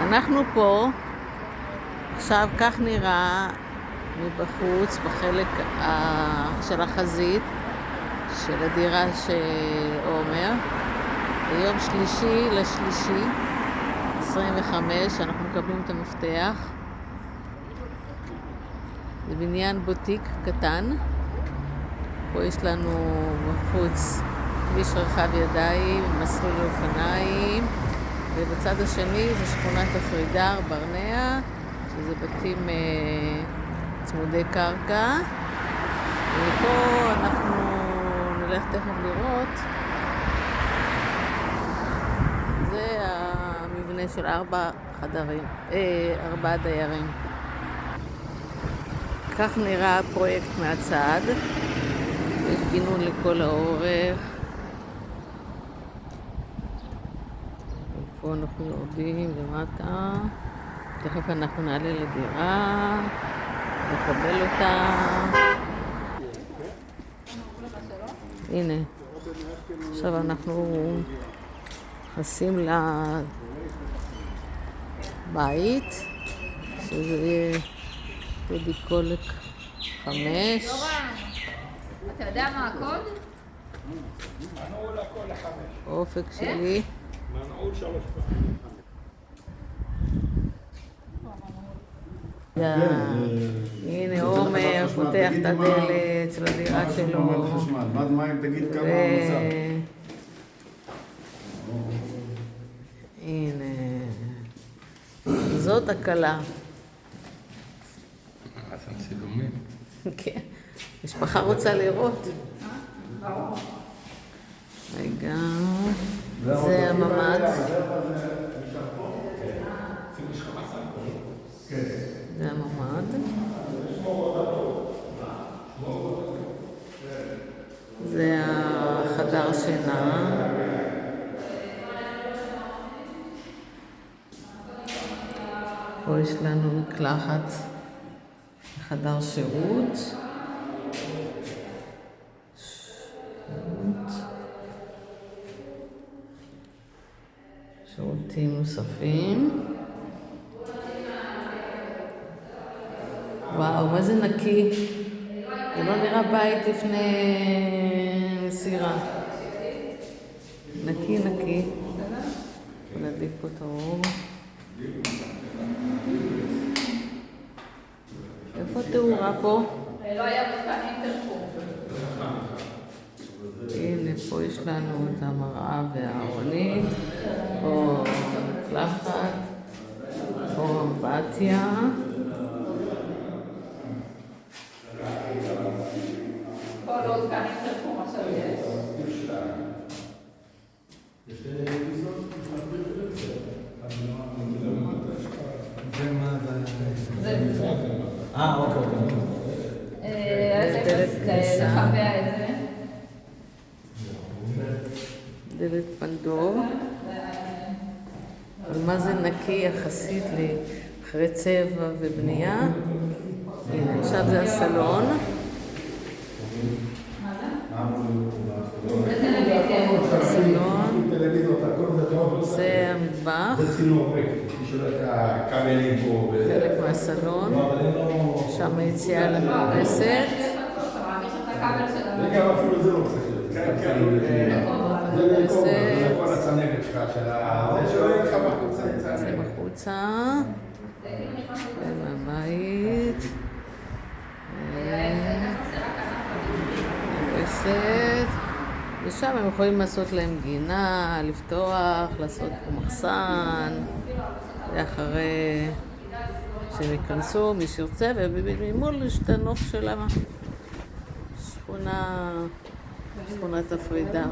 אנחנו פה, עכשיו כך נראה מבחוץ בחלק של החזית של הדירה שעומר. ביום 3/3/25 אנחנו מקבלים את המפתח. זה בניין בוטיק קטן. פה יש לנו בחוץ כביש רחב ידיים, מסלול לאופניים, ובצד השני זה שכונת הפרידר, ברנע, שזה בתים צמודי קרקע. ופה אנחנו נלך תכף לראות. זה המבנה של 4 דיירים. כך נראה הפרויקט מהצד. יש גינון לכל האורך. פה אנחנו יורדים למטה. תכף אנחנו נעלה לדירה, נקבל אותה. הנה, עכשיו אנחנו נכנסים לבית, שזה יהיה טדי קולק 5. אתה יודע מה הקוד? מנעול הכל ל5. אופק שלי. מנעול 3 הנה עומר פותח את הדלת של הדירה שלו. מד מים, תגיד כמה נוסף. הנה, זאת הקלה. עשן צילומים. כן, משפחה רוצה לראות. רגע, זה הממ"ד. זה הממ"ד. זה החדר שינה. פה יש לנו מקלחת, חדר שירות. שירותים נוספים. וואו, מה זה נקי. זה לא נראה בית לפני מסירה. נקי. נדליק פה את האור. איפה התאורה פה? לא היה מתקן אינטרקום. הנה, פה יש לנו את המראה והארונית. פה מקלחת. פה אמבטיה. פה לא מתקן אינטרקום עכשיו יש. דלת כניסה. לחבע את זה. דלת פנדור. אבל מה זה נקי יחסית לאחרי צבע ובנייה? הנה, עכשיו זה הסלון. הסלון. זה המטבח. חלק מהסלון. שם היציאה למרפסת. וגם אפילו זה לא צריך להיות. זה כל הצנרת שלך של זה שלא יהיה לך בחוצה. יוצאים החוצה. ומהבית. מרפסת. ושם הם יכולים לעשות להם גינה, לפתוח, לעשות פה מחסן. ואחרי שהם ייכנסו, מי שירצה, וממול יש את הנוף של שכונת הפרידר.